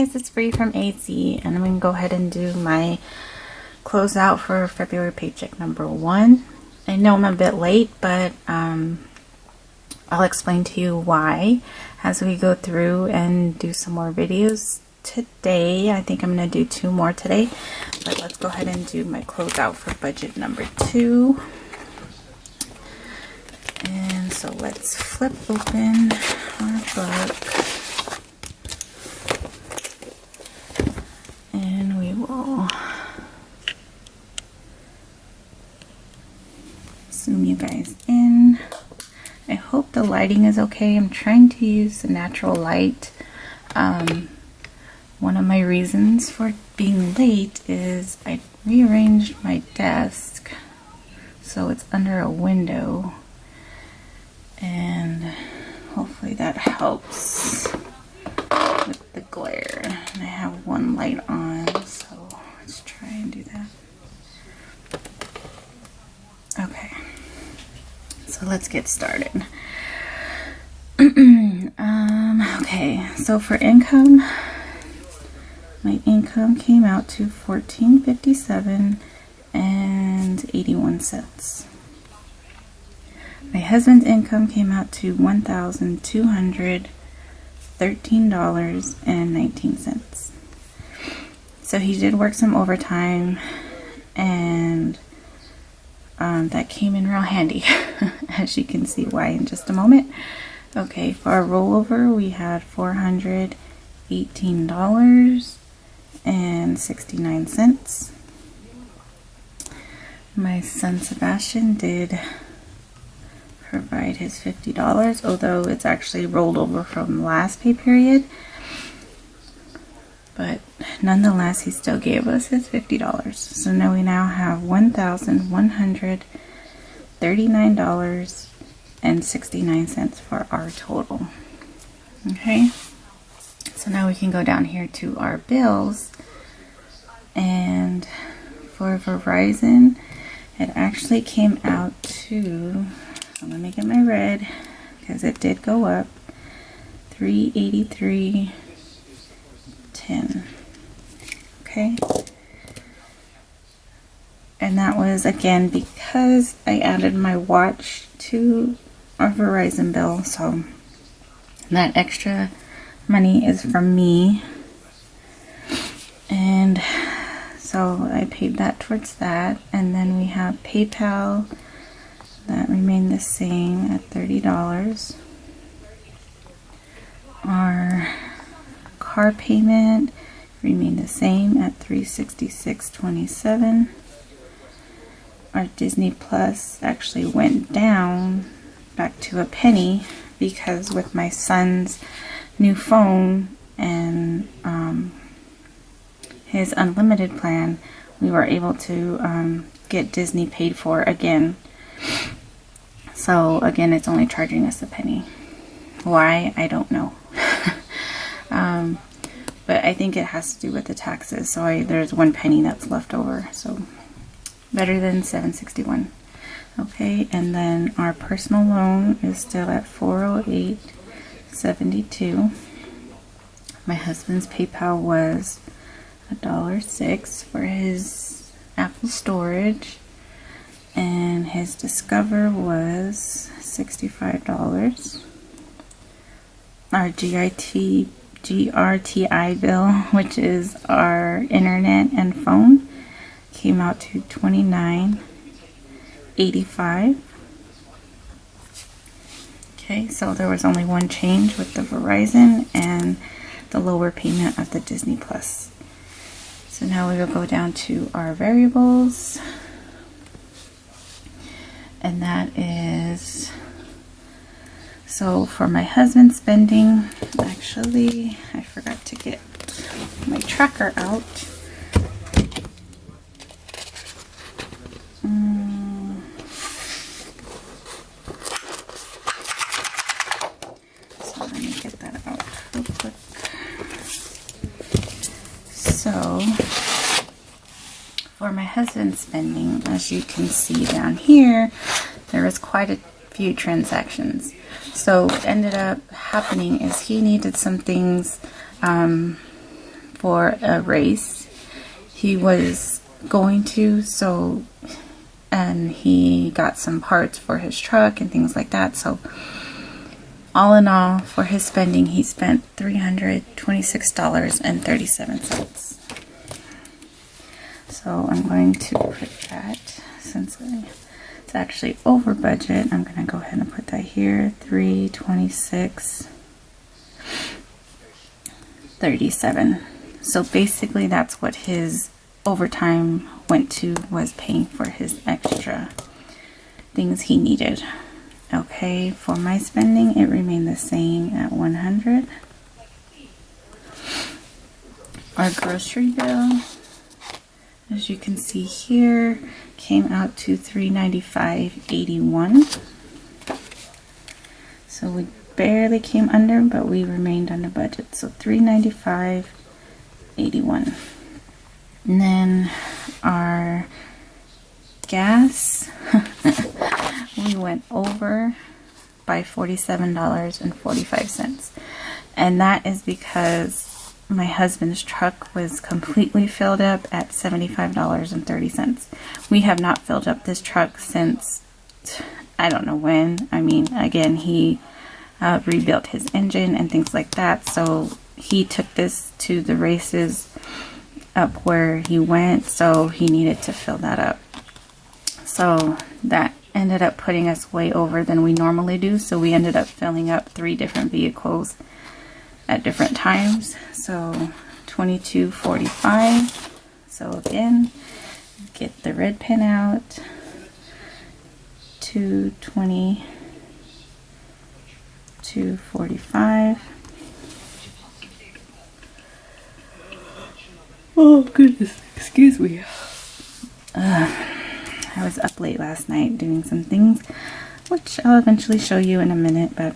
guys, it's Bree from AC, and I'm going to go ahead and do my closeout for February paycheck number 1. I know I'm a bit late, but I'll explain to you why as we go through and do some more videos today. I think I'm going to do 2 more today, but let's go ahead and do my closeout for budget number 2. And so let's flip open our book. And we will zoom you guys in. I hope the lighting is okay. I'm trying to use the natural light. One of my reasons for being late is I rearranged my desk so it's under a window, and hopefully that helps with the glare. And I have one light on, so let's try and do that. Okay, so let's get started. Okay, so for income, my income came out to $14.57 and 81 cents. My husband's income came out to $1,213.19. So he did work some overtime, and that came in real handy, as you can see why in just a moment. Okay, for our rollover, we had $418.69. My son Sebastian did provide his $50, although it's actually rolled over from the last pay period. But nonetheless, he still gave us his $50. So now we have $1,139.69 for our total. Okay, so now we can go down here to our bills, and for Verizon, it actually came out to, let me get my red because it did go up, $383.10. Okay, and that was again because I added my watch to our Verizon bill, so that extra money is from me, and so I paid that towards that. And then we have PayPal that remained the same at $30. Our car payment remained the same at $366.27. Our Disney Plus actually went down back to a penny because with my son's new phone and his unlimited plan, we were able to get Disney paid for again. So again, it's only charging us a penny. Why? I don't know. But I think it has to do with the taxes. So there's 1 penny that's left over. So better than $7.61. Okay, and then our personal loan is still at $408.72. My husband's PayPal was $1.06 for his Apple storage, and his Discover was $65. Our GRTI bill, which is our internet and phone, came out to $29.85. Okay, so there was only 1 change with the Verizon and the lower payment of the Disney Plus. So now we will go down to our variables, and that is, so for my husband's spending, actually I forgot to get my tracker out. So let me get that out real quick. So for my husband's spending, as you can see down here, there was quite a few transactions. So what ended up happening is he needed some things for a race. He was going to, and he got some parts for his truck and things like that. So all in all, for his spending, he spent $326.37. So I'm going to put that, since it's actually over budget, I'm going to go ahead and put that here, $326.37. So basically that's what his overtime went to, was paying for his extra things he needed. Okay, for my spending, it remained the same at $100. Our grocery bill, as you can see here, came out to $395.81. So we barely came under, but we remained under budget. So $395.81. And then our gas, we went over by $47.45. And that is because my husband's truck was completely filled up at $75.30. We have not filled up this truck since I don't know when. I mean, again, he rebuilt his engine and things like that. So he took this to the races up where he went, so he needed to fill that up. So that ended up putting us way over than we normally do. So we ended up filling up 3 different vehicles at different times. So $22.45. So again, get the red pen out. $22.45. Oh goodness, excuse me. I was up late last night doing some things, which I'll eventually show you in a minute. But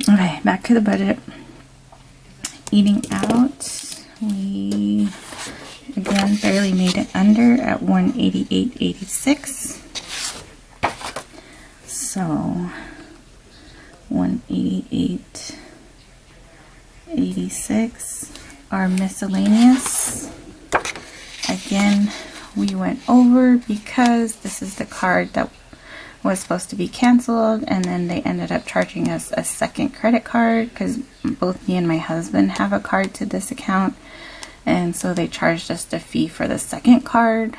okay, back to the budget. Eating out, we again barely made it under at $188.86. So $188.86. Our miscellaneous, again, we went over because this is the card that was supposed to be canceled, and then they ended up charging us a second credit card because both me and my husband have a card to this account, and so they charged us the fee for the second card.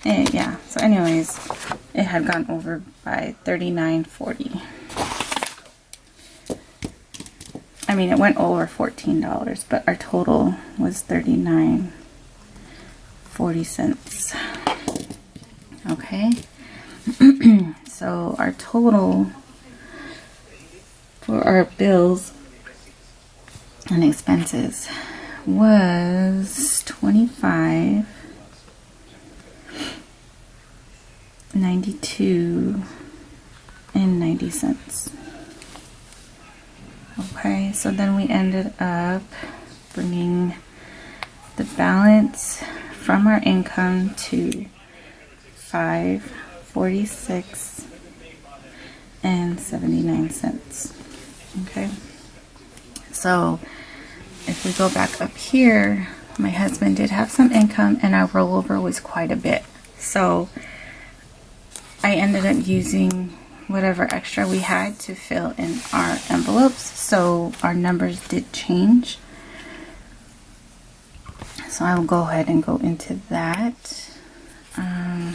Yeah, so anyways, it had gone over by $39.40. I mean, it went over $14, but our total was $39.40. Okay, so our total for our bills and expenses was $25.92.90. Okay, so then we ended up bringing the balance from our income to $546.79. Okay, so if we go back up here, my husband did have some income and our rollover was quite a bit. So I ended up using whatever extra we had to fill in our envelopes. So our numbers did change. So I will go ahead and go into that. I'll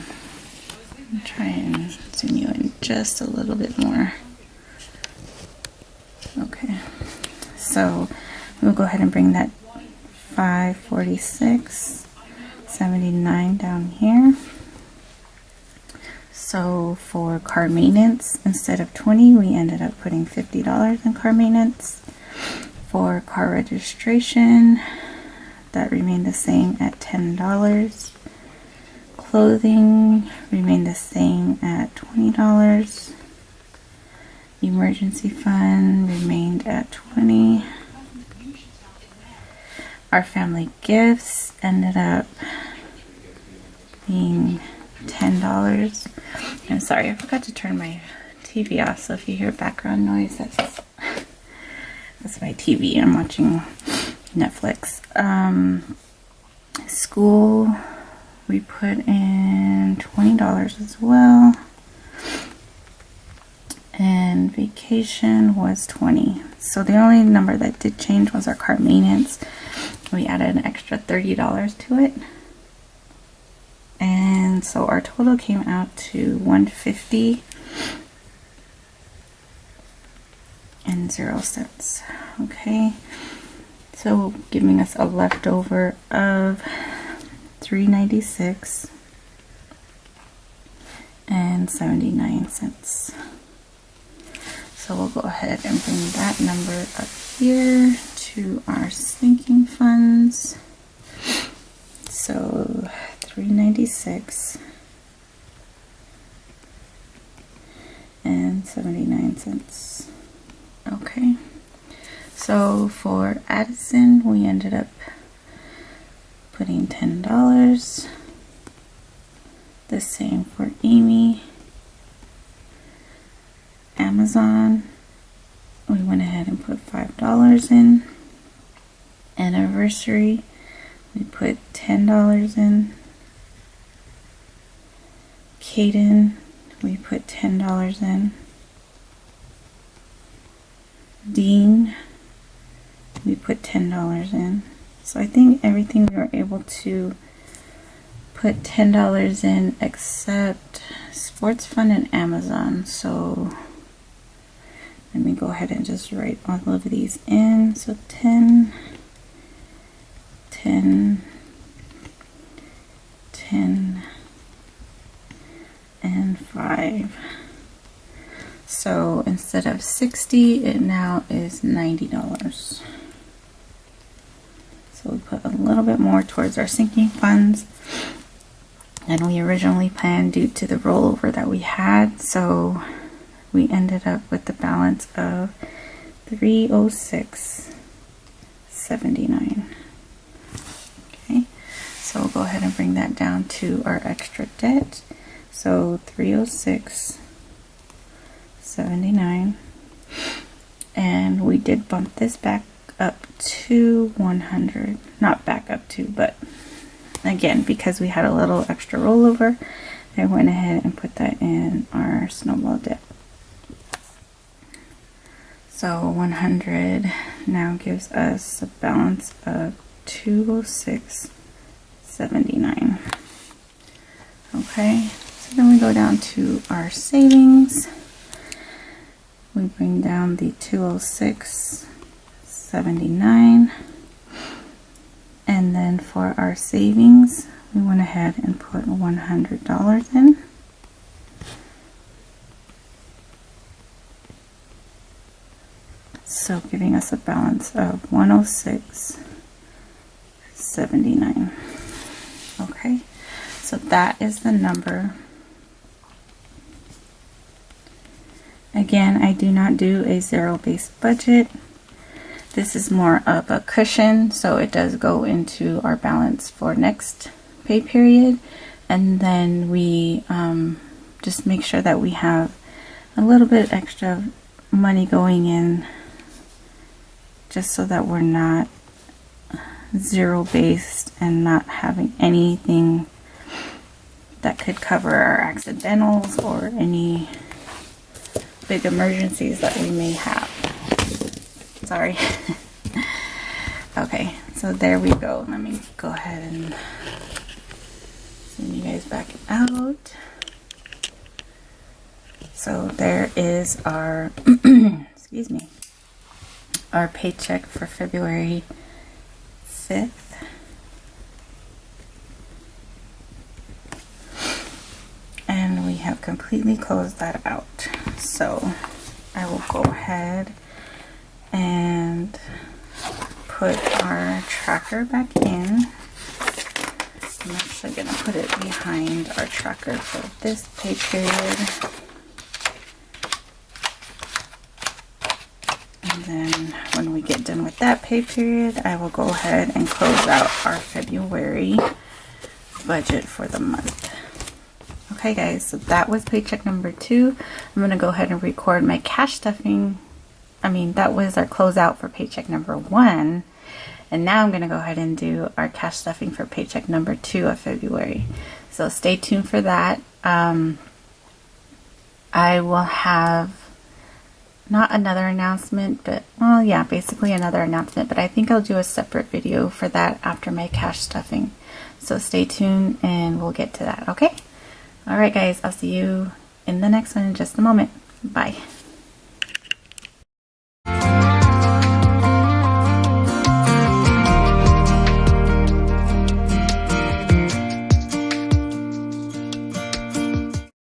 try and zoom you in just a little bit more. Okay, so we'll go ahead and bring that $546.79 down here. So for car maintenance, instead of $20, we ended up putting $50 in car maintenance. For car registration, that remained the same at $10. Clothing remained the same at $20. Emergency fund remained at $20. Our family gifts ended up being $10. I'm sorry, I forgot to turn my TV off, so if you hear background noise, that's my TV. I'm watching Netflix. School, we put in $20 as well. And vacation was $20. So the only number that did change was our car maintenance. We added an extra $30 to it. And so our total came out to $150.00. Okay. So giving us a leftover of $396.79. So we'll go ahead and bring that number up here to our sinking funds. So $396.79. Okay. So for Addison, we ended up putting $10. The same for Amy. Amazon, we went ahead and put $5 in. Anniversary, we put $10 in. Caden, we put $10 in. Dean, we put $10 in. So I think everything we were able to put $10 in except Sports Fund and Amazon. So let me go ahead and just write all of these in. So 10, 10, 10, and 5. So instead of $60, it now is $90. So we put a little bit more towards our sinking funds than we originally planned due to the rollover that we had. So we ended up with the balance of $306.79. Okay, so we'll go ahead and bring that down to our extra debt. So $306.79, and we did bump this back up to 100. Not back up to, but again, because we had a little extra rollover, I went ahead and put that in our snowball debt. So 100 now gives us a balance of $206.79. Okay, so then we go down to our savings. We bring down the $206.79. And then for our savings, we went ahead and put $100 in. So giving us a balance of $106.79. Okay, so that is the number. Again, I do not do a zero-based budget. This is more of a cushion, so it does go into our balance for next pay period. And then we just make sure that we have a little bit extra money going in, just so that we're not zero-based and not having anything that could cover our accidentals or any big emergencies that we may have. Sorry. Okay, so there we go. Let me go ahead and send you guys back out. So there is our excuse me, our paycheck for February 5th. And we have completely closed that out. So I will go ahead and put our tracker back in. I'm actually going to put it behind our tracker for this pay period. And then when we get done with that pay period, I will go ahead and close out our February budget for the month. Okay guys, so that was paycheck number 2. I'm going to go ahead and record my cash stuffing. That was our closeout for paycheck number 1. And now I'm going to go ahead and do our cash stuffing for paycheck number 2 of February. So stay tuned for that. I will have not another announcement, but well, yeah, basically another announcement, but I think I'll do a separate video for that after my cash stuffing. So stay tuned and we'll get to that, okay? All right, guys, I'll see you in the next one in just a moment. Bye.